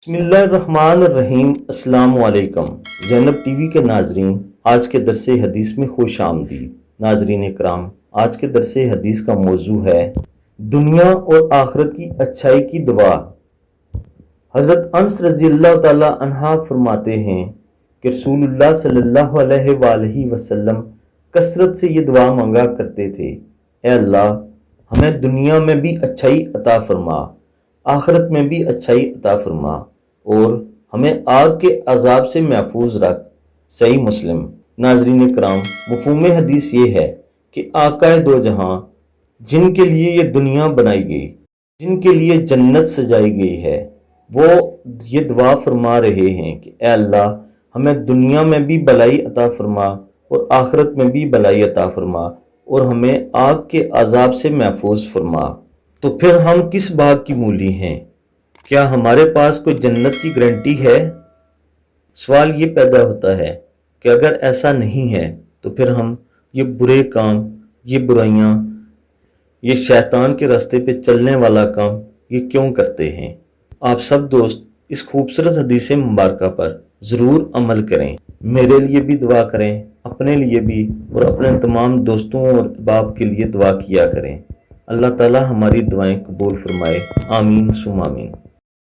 بسم اللہ الرحمن الرحیم۔ السلام علیکم زینب ٹی وی کے ناظرین، آج کے درس حدیث میں خوش آمدید۔ ناظرین اکرام، آج کے درس حدیث کا موضوع ہے دنیا اور آخرت کی اچھائی کی دعا۔ حضرت انس رضی اللہ تعالی عنہ فرماتے ہیں کہ رسول اللہ صلی اللہ علیہ وآلہ وسلم کثرت سے یہ دعا مانگا کرتے تھے، اے اللہ ہمیں دنیا میں بھی اچھائی عطا فرما، آخرت میں بھی اچھائی عطا فرما، اور ہمیں آگ کے عذاب سے محفوظ رکھ۔ صحیح مسلم۔ ناظرین کرام، مفہوم حدیث یہ ہے کہ آقا دو جہاں جن کے لیے یہ دنیا بنائی گئی، جن کے لیے جنت سجائی گئی ہے، وہ یہ دعا فرما رہے ہیں کہ اے اللہ ہمیں دنیا میں بھی بھلائی عطا فرما اور آخرت میں بھی بھلائی عطا فرما، اور ہمیں آگ کے عذاب سے محفوظ فرما۔ تو پھر ہم کس بات کی مولی ہیں؟ کیا ہمارے پاس کوئی جنت کی گارنٹی ہے؟ سوال یہ پیدا ہوتا ہے کہ اگر ایسا نہیں ہے تو پھر ہم یہ برے کام، یہ برائیاں، یہ شیطان کے راستے پہ چلنے والا کام یہ کیوں کرتے ہیں؟ آپ سب دوست اس خوبصورت حدیث مبارکہ پر ضرور عمل کریں، میرے لیے بھی دعا کریں، اپنے لیے بھی، اور اپنے تمام دوستوں اور احباب کے لیے دعا کیا کریں۔ اللہ تعالی ہماری دعائیں قبول فرمائے، آمین ثم آمین۔